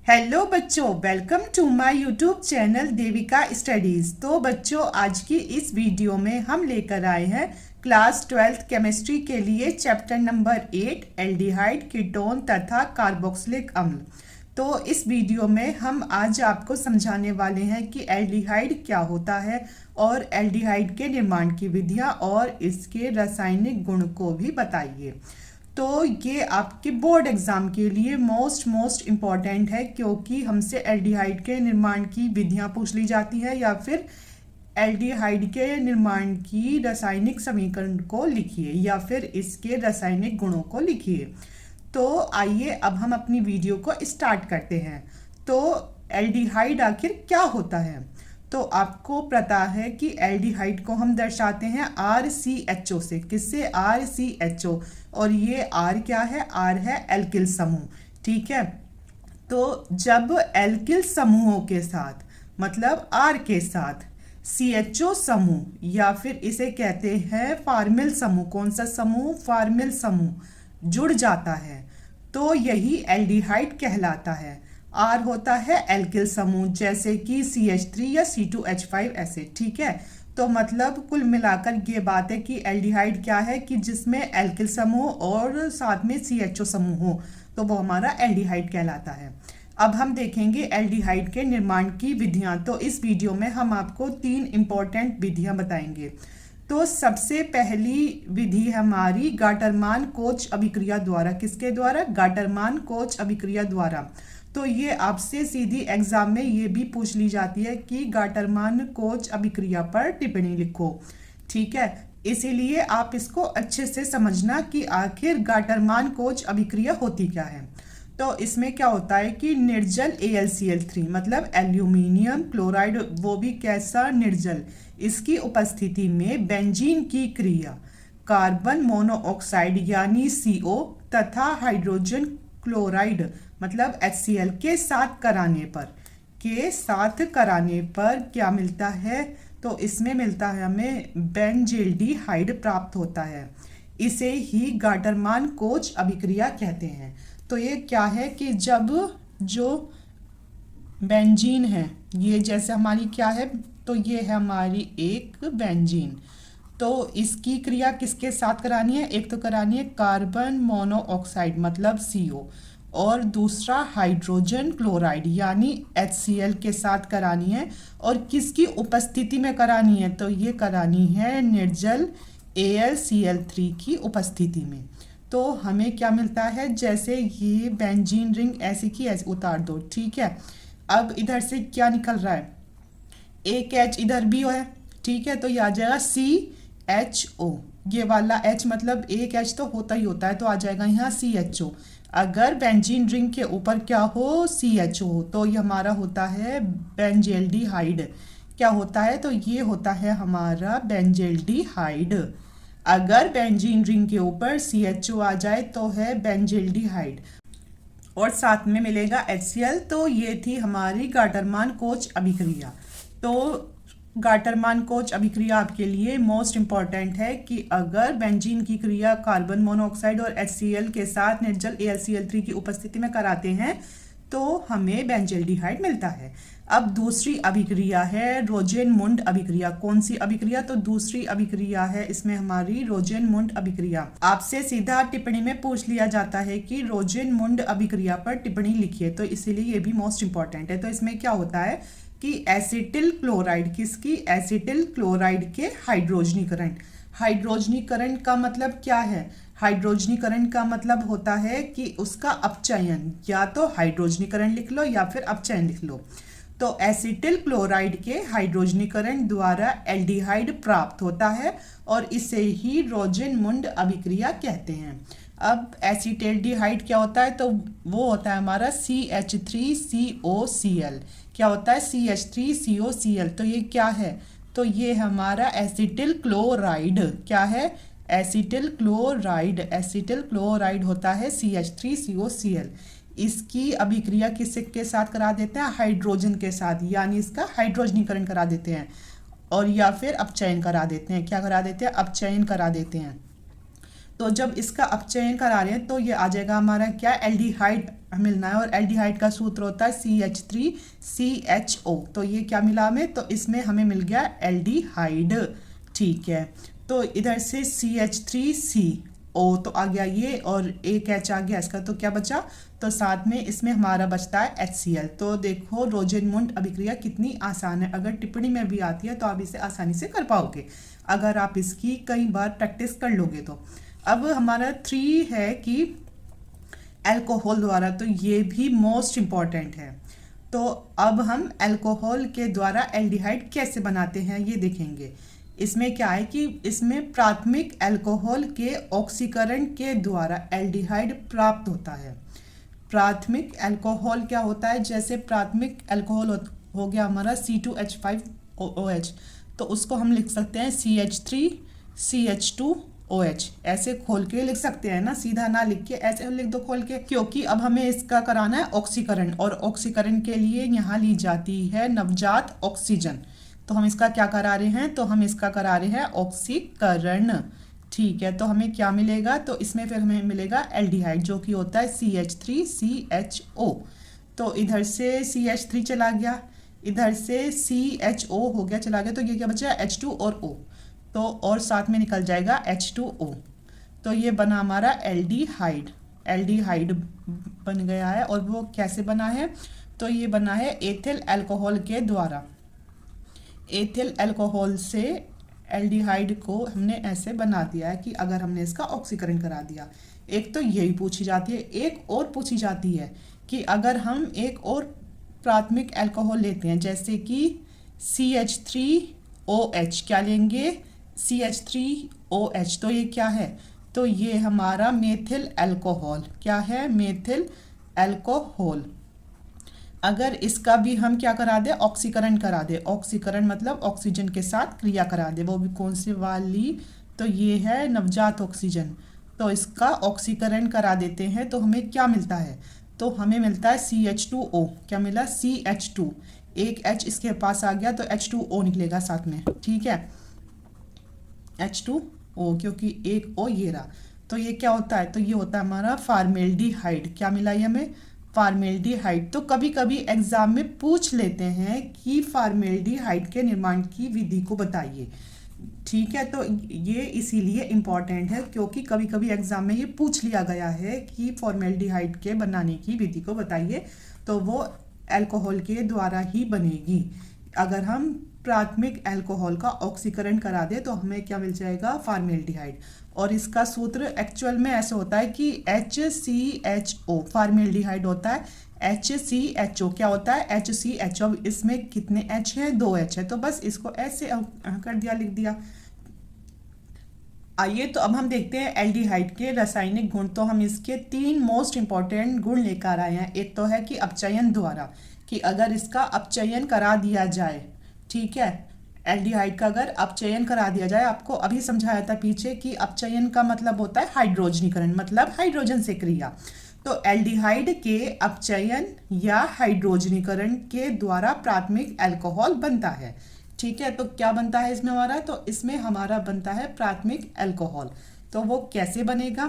Hello बच्चों, welcome to my YouTube channel Devika studies. तो बच्चों, आज की इस वीडियो में हम लेकर आए हैं क्लास 12th केमिस्ट्री के लिए चैप्टर नंबर 8 एल्डिहाइड, कीटोन तथा कार्बोक्सिलिक अम्ल। तो इस वीडियो में हम आज आपको समझाने वाले हैं कि एल्डिहाइड क्या होता है और एल्डिहाइड के निर्माण की विधियाँ और इसके रासायनिक गुण को भी बताइए। तो ये आपके बोर्ड एग्जाम के लिए मोस्ट इम्पॉर्टेंट है, क्योंकि हमसे एल्डिहाइड के निर्माण की विधियां पूछ ली जाती है या फिर एल्डिहाइड के निर्माण की रासायनिक समीकरण को लिखिए या फिर इसके रासायनिक गुणों को लिखिए। तो आइए अब हम अपनी वीडियो को स्टार्ट करते हैं। तो एल्डिहाइड आखिर क्या होता है? तो आपको पता है कि एल्डिहाइड को हम दर्शाते हैं RCHO से। किससे? RCHO। और ये R क्या है? R है एल्किल समूह। ठीक है। तो जब एल्किल समूहों के साथ मतलब R के साथ CHO समूह या फिर इसे कहते हैं फार्मिल समूह, कौन सा समूह? फार्मिल समूह जुड़ जाता है तो यही एल्डिहाइड कहलाता है। R होता है एल्किल समूह, जैसे कि CH3 या C2H5 एसिड। ठीक है। तो मतलब कुल मिलाकर ये बात है कि एल्डिहाइड क्या है कि जिसमें एल्किल समूह और साथ में CHO समूह हो, तो वो हमारा एल्डिहाइड कहलाता है। अब हम देखेंगे एल्डिहाइड के निर्माण की विधियां। तो इस वीडियो में हम आपको 3 इंपॉर्टेंट विधियां बताएंगे। तो सबसे पहली विधि हमारी गाटरमान कोच अभिक्रिया द्वारा। किसके द्वारा? गाटरमान कोच अभिक्रिया द्वारा। तो ये आपसे सीधी एग्जाम में ये भी पूछ ली जाती है कि गाटरमान कोच अभिक्रिया पर टिप्पणी लिखो। ठीक है। इसीलिए आप इसको अच्छे से समझना कि आखिर गाटरमान कोच अभिक्रिया होती क्या है। तो इसमें क्या होता है कि निर्जल AlCl3 मतलब एल्यूमिनियम क्लोराइड, वो भी कैसा? निर्जल। इसकी उपस्थिति में बेंजीन की क्रिया कार्बन मोनोऑक्साइड यानी CO तथा हाइड्रोजन क्लोराइड मतलब HCl के साथ कराने पर क्या मिलता है? तो इसमें मिलता है हमें बेंजील्डिहाइड प्राप्त होता है। इसे ही गाटरमान कोच अभिक्रिया कहते हैं। तो ये क्या है कि जब जो बेंजीन है, ये जैसे हमारी क्या है, तो ये है हमारी एक बेंजीन। तो इसकी क्रिया किसके साथ करानी है? एक तो करानी है कार्बन मोनोऑक्साइड मतलब CO और दूसरा हाइड्रोजन क्लोराइड यानी HCl के साथ करानी है। और किसकी उपस्थिति में करानी है? तो ये करानी है निर्जल AlCl3 की उपस्थिति में। तो हमें क्या मिलता है? जैसे ये बेंजीन रिंग ऐसी की ऐसी उतार दो। ठीक है। अब इधर से क्या निकल रहा है? एक H इधर भी है। ठीक है। तो ये आ जाएगा CHO। ये वाला H मतलब एक H तो होता ही होता है, तो आ जाएगा यहाँ CHO। अगर बेंजीन रिंग के ऊपर क्या हो? CHO हो, तो ये हमारा होता है बेंजील्डिहाइड। क्या होता है? तो ये होता है हमारा बेंजील्डिहाइड। अगर बेंजीन रिंग के ऊपर CHO आ जाए तो है बेंजील्डिहाइड और साथ में मिलेगा HCl। तो ये थी हमारी गाटरमान कोच अभिक्रिया। तो गाटरमान कोच अभिक्रिया आपके लिए मोस्ट इम्पॉर्टेंट है कि अगर बेंजीन की क्रिया कार्बन मोनोऑक्साइड और HCl के साथ निर्जल AlCl3 की उपस्थिति में कराते हैं तो हमें बेंजील्डिहाइड मिलता है। अब दूसरी अभिक्रिया है रोजेनमुंड अभिक्रिया। कौन सी अभिक्रिया? तो दूसरी अभिक्रिया है इसमें हमारी रोजेनमुंड अभिक्रिया। आपसे सीधा टिप्पणी में पूछ लिया जाता है कि रोजेनमुंड अभिक्रिया पर टिप्पणी लिखिए, तो इसीलिए ये भी मोस्ट इंपॉर्टेंट है। तो इसमें क्या होता है कि एसिटिल क्लोराइड, किसकी? एसिटिल क्लोराइड के हाइड्रोजनीकरण। हाइड्रोजनीकरण का मतलब क्या है? हाइड्रोजनीकरण का मतलब होता है कि उसका अपचयन, या तो हाइड्रोजनीकरण लिख लो या फिर अपचयन लिख लो। तो एसिटिल क्लोराइड के हाइड्रोजनीकरण द्वारा एल्डिहाइड प्राप्त होता है और इसे ही रोजेनमुंड अभिक्रिया कहते हैं। अब एसिटिल्डिहाइड क्या होता है? तो वो होता है हमारा CH3COCl। क्या होता है? CH3COCl। तो ये क्या है? तो ये हमारा एसिटिल क्लोराइड। क्या है? Acetyl chloride. एसिटिल क्लोराइड होता है CH3COCl। इसकी अभिक्रिया किसके साथ करा देते हैं? हाइड्रोजन के साथ, यानी इसका हाइड्रोजनीकरण करा देते हैं और या फिर अपचयन करा देते हैं। क्या करा देते हैं? अपचयन करा देते हैं। तो जब इसका अपचयन करा रहे हैं तो ये आ जाएगा हमारा क्या, एल्डिहाइड मिलना है, और एल्डिहाइड का सूत्र होता है CH3CHO। तो ये क्या मिला हमें, तो इसमें हमें मिल गया एल्डिहाइड। ठीक है, तो इधर से CH3CO तो आ गया ये, और एक H आ गया इसका, तो क्या बचा, तो साथ में इसमें हमारा बचता है HCl। तो देखो रोजेनमुंड अभिक्रिया कितनी आसान है, अगर टिप्पणी में भी आती है तो आप इसे आसानी से कर पाओगे अगर आप इसकी कई बार प्रैक्टिस कर लोगे तो। अब हमारा 3 है कि अल्कोहल द्वारा, तो ये भी मोस्ट इम्पॉर्टेंट है। तो अब हम अल्कोहल के द्वारा एल्डिहाइड कैसे बनाते हैं ये देखेंगे। इसमें क्या है कि इसमें प्राथमिक अल्कोहल के ऑक्सीकरण के द्वारा एल्डिहाइड प्राप्त होता है। प्राथमिक अल्कोहल क्या होता है, जैसे प्राथमिक अल्कोहल हो गया हमारा C2H5OH, तो उसको हम लिख सकते हैं CH3CH2OH। ऐसे खोल के लिख सकते हैं ना, सीधा ना लिख के ऐसे लिख दो खोल के, क्योंकि अब हमें इसका कराना है ऑक्सीकरण, और ऑक्सीकरण के लिए यहाँ ली जाती है नवजात ऑक्सीजन। तो हम इसका क्या करा रहे हैं, तो हम इसका करा रहे हैं ऑक्सीकरण। ठीक है, तो हमें क्या मिलेगा, तो इसमें फिर हमें मिलेगा एल्डिहाइड जो कि होता है CH3CHO। तो इधर से CH3 चला गया, इधर से CHO हो गया, चला गया, तो ये क्या बचा, H2 और O, तो और साथ में निकल जाएगा H2O। तो ये बना हमारा एल्डिहाइड। एल्डिहाइड बन गया है, और वो कैसे बना है, तो ये बना है एथिल अल्कोहल के द्वारा। एथिल अल्कोहल से एल्डिहाइड को हमने ऐसे बना दिया है कि अगर हमने इसका ऑक्सीकरण करा दिया। एक तो यही पूछी जाती है, एक और पूछी जाती है कि अगर हम एक और प्राथमिक अल्कोहल लेते हैं, जैसे कि CH3OH, क्या लेंगे, CH3OH, तो ये क्या है, तो ये हमारा मेथिल अल्कोहल, क्या है, मेथिल अल्कोहल। अगर इसका भी हम क्या करा दे, ऑक्सीकरण करा दे, ऑक्सीकरण मतलब ऑक्सीजन के साथ क्रिया करा दे, वो भी कौन सी वाली, तो ये है नवजात ऑक्सीजन। तो इसका ऑक्सीकरण करा देते हैं तो हमें क्या मिलता है, तो हमें मिलता है CH2O। क्या मिला, CH2, एक H इसके पास आ गया तो H2O निकलेगा साथ में। ठीक है, H2O, क्योंकि एक O ये रहा, तो ये क्या होता है, तो ये होता है हमारा फॉर्मेल्डिहाइड। क्या मिला ये हमें, फॉर्मेल्डिहाइड। तो कभी कभी एग्जाम में पूछ लेते हैं कि फॉर्मेल्डिहाइड के निर्माण की विधि को बताइए। ठीक है, तो ये इसीलिए इम्पॉर्टेंट है क्योंकि कभी कभी एग्जाम में ये पूछ लिया गया है कि फॉर्मेल्डिहाइड के बनाने की विधि को बताइए, तो वो अल्कोहल के द्वारा ही बनेगी। अगर हम प्राथमिक अल्कोहल का ऑक्सीकरण करा दे तो हमें क्या मिल जाएगा, फॉर्मेल्डिहाइड। और इसका सूत्र एक्चुअल में ऐसे होता है कि HCHO, फॉर्मेल्डिहाइड होता है HCHO। क्या होता है, HCHO। अब इसमें कितने H है, 2 H है, तो बस इसको ऐसे कर दिया, लिख दिया। आइए तो अब हम देखते हैं एल्डिहाइड के रासायनिक गुण। तो हम इसके 3 मोस्ट इंपॉर्टेंट गुण लेकर आए हैं। एक तो है कि अपचयन द्वारा, कि अगर इसका अपचयन करा दिया जाए, ठीक है, एल्डिहाइड का अगर अपचयन करा दिया जाए, आपको अभी समझाया था पीछे कि अपचयन का मतलब होता है हाइड्रोजनीकरण, मतलब हाइड्रोजन से क्रिया। तो एल्डिहाइड के अपचयन या हाइड्रोजनीकरण के द्वारा प्राथमिक अल्कोहल बनता है। ठीक है, तो क्या बनता है इसमें हमारा, तो इसमें हमारा बनता है प्राथमिक अल्कोहल। तो वो कैसे बनेगा,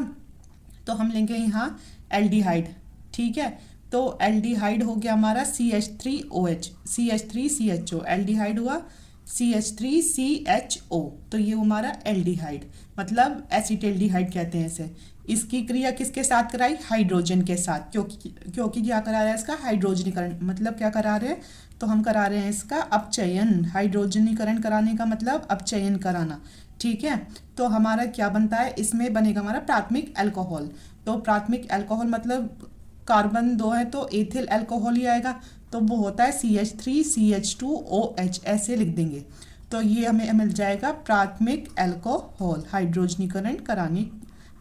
तो हम लेंगे यहाँ एल्डिहाइड। ठीक है, तो एल्डिहाइड हो गया हमारा CH3OH, CH3CHO, एल्डिहाइड हुआ CH3CHO, तो ये हमारा एल्डिहाइड, मतलब एसिटेल्डिहाइड कहते हैं इसे। इसकी क्रिया किसके साथ कराई, हाइड्रोजन के साथ, क्योंकि क्या करा रहा है इसका हाइड्रोजनीकरण, मतलब क्या करा रहे हैं, तो हम करा रहे हैं इसका अपचयन। हाइड्रोजनीकरण कराने का मतलब अपचयन कराना। ठीक है, तो हमारा क्या बनता है, इसमें बनेगा हमारा प्राथमिक अल्कोहल। तो प्राथमिक अल्कोहल मतलब कार्बन 2 है तो एथिल अल्कोहल ही आएगा, तो वो होता है CH3CH2OH, ऐसे लिख देंगे। तो ये हमें मिल जाएगा प्राथमिक अल्कोहल हाइड्रोजनीकरण कराने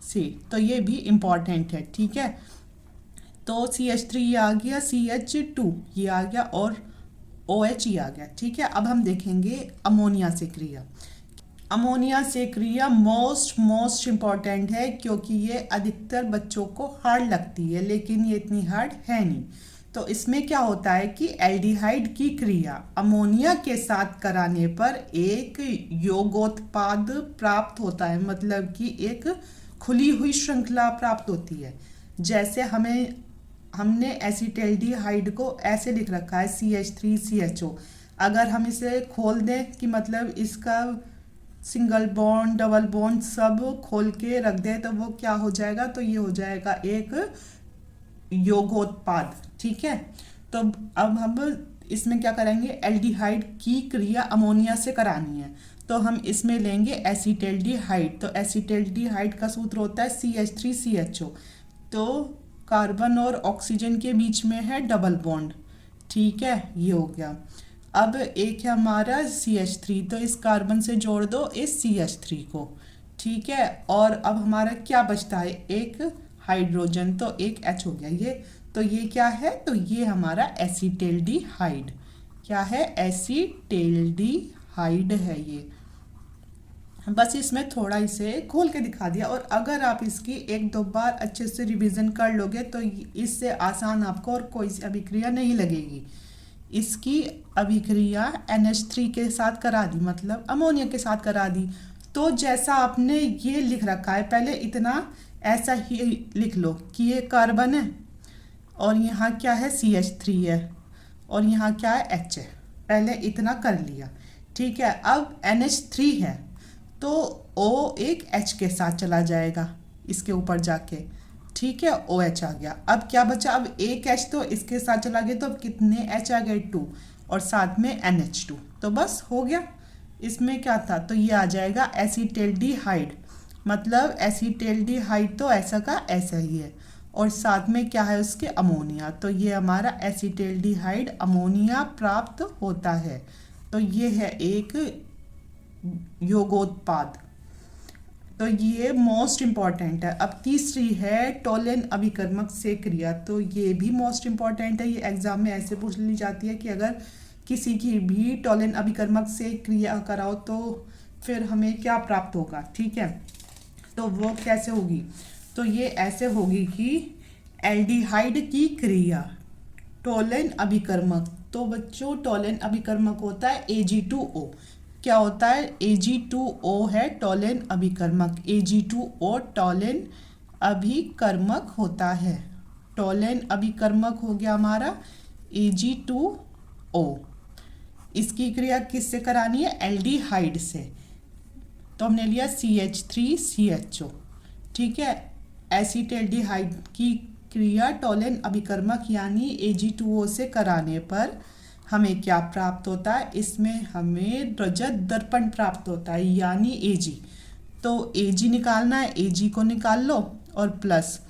से। तो ये भी इम्पॉर्टेंट है। ठीक है, तो CH3 ये आ गया, CH2 ये आ गया, और OH ये आ गया। ठीक है, अब हम देखेंगे अमोनिया से क्रिया। अमोनिया से क्रिया मोस्ट इम्पॉर्टेंट है क्योंकि ये अधिकतर बच्चों को हार्ड लगती है, लेकिन ये इतनी हार्ड है नहीं। तो इसमें क्या होता है कि एल्डिहाइड की क्रिया अमोनिया के साथ कराने पर एक यौगोत्पाद प्राप्त होता है, मतलब कि एक खुली हुई श्रृंखला प्राप्त होती है। जैसे हमने एसिटाल्डिहाइड को ऐसे लिख रखा है CH3CHO। अगर हम इसे खोल दें कि मतलब इसका सिंगल बॉन्ड डबल बॉन्ड सब खोल के रख दें तो वो क्या हो जाएगा, तो ये हो जाएगा एक यौगोत्पाद। ठीक है, तो अब हम इसमें क्या करेंगे, एल्डिहाइड की क्रिया अमोनिया से करानी है तो हम इसमें लेंगे एसिटाल्डिहाइड। तो एसिटाल्डिहाइड का सूत्र होता है CH3CHO। तो कार्बन और ऑक्सीजन के बीच में है डबल बॉन्ड। ठीक है, ये हो गया। अब एक है हमारा CH3, तो इस कार्बन से जोड़ दो इस CH3 को। ठीक है, और अब हमारा क्या बचता है, एक हाइड्रोजन, तो एक H हो गया ये। तो ये क्या है, तो ये हमारा एसिटाल्डिहाइड। क्या है, एसिटाल्डिहाइड है ये। बस इसमें थोड़ा इसे खोल के दिखा दिया। और अगर आप इसकी एक दो बार अच्छे से रिवीजन कर लोगे तो इससे आसान आपको और कोई सी अभिक्रिया नहीं लगेगी। इसकी अभिक्रिया NH3 के साथ करा दी, मतलब अमोनिया के साथ करा दी। तो जैसा आपने ये लिख रखा है, पहले इतना ऐसा ही लिख लो कि ये कार्बन है और यहाँ क्या है CH3 है और यहाँ क्या है H है। पहले इतना कर लिया। ठीक है, अब NH3 है तो O एक H के साथ चला जाएगा इसके ऊपर जाके। ठीक है, OH आ गया। अब क्या बचा, अब एक H तो इसके साथ चला गया, तो अब कितने H आ गए, 2, और साथ में NH2। तो बस हो गया। इसमें क्या था, तो ये आ जाएगा एसिटाल्डिहाइड। मतलब एसिटाल्डिहाइड तो ऐसा का ऐसा ही है और साथ में क्या है उसके अमोनिया। तो ये हमारा एसिटाल्डिहाइड अमोनिया प्राप्त होता है। तो ये है एक यौगोत्पाद। तो ये मोस्ट इम्पॉर्टेंट है। अब तीसरी है टोलेन अभिकर्मक से क्रिया। तो ये भी मोस्ट इम्पॉर्टेंट है, ये एग्जाम में ऐसे पूछ ली जाती है कि अगर किसी की भी टोलेन अभिकर्मक से क्रिया कराओ तो फिर हमें क्या प्राप्त होगा। ठीक है, तो वो कैसे होगी, तो ये ऐसे होगी कि एल्डिहाइड की क्रिया टोलेन अभिकर्मक। तो बच्चों टोलेन अभिकर्मक होता है Ag2O। क्या होता है, Ag2O है टोलेन अभिकर्मक। Ag2O टोलेन अभिकर्मक होता है। टोलेन अभिकर्मक हो गया हमारा Ag2O। इसकी क्रिया किससे करानी है, एल्डिहाइड से। तो हमने लिया CH3CHO। ठीक है, एसिटाल्डिहाइड की क्रिया टोलेन अभिकर्मक यानी Ag2O से कराने पर हमें क्या प्राप्त होता है, इसमें हमें रजत दर्पण प्राप्त होता है यानी Ag। तो Ag निकालना है, Ag को निकाल लो और प्लस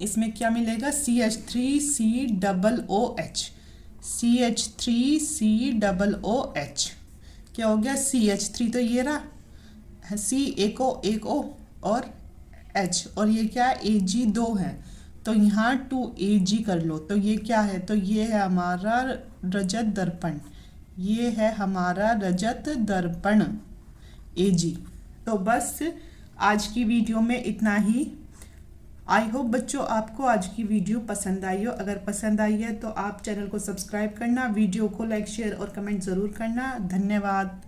इसमें क्या मिलेगा, CH3COOH। CH3COOH क्या हो गया, CH3 तो ये रहा, C एक O और H, और ये क्या है Ag2 है तो यहाँ 2Ag कर लो। तो ये क्या है, तो ये है हमारा रजत दर्पण। ये है हमारा रजत दर्पण Ag। तो बस आज की वीडियो में इतना ही। आई होप बच्चों आपको आज की वीडियो पसंद आई हो। अगर पसंद आई है तो आप चैनल को सब्सक्राइब करना, वीडियो को लाइक शेयर और कमेंट ज़रूर करना। धन्यवाद।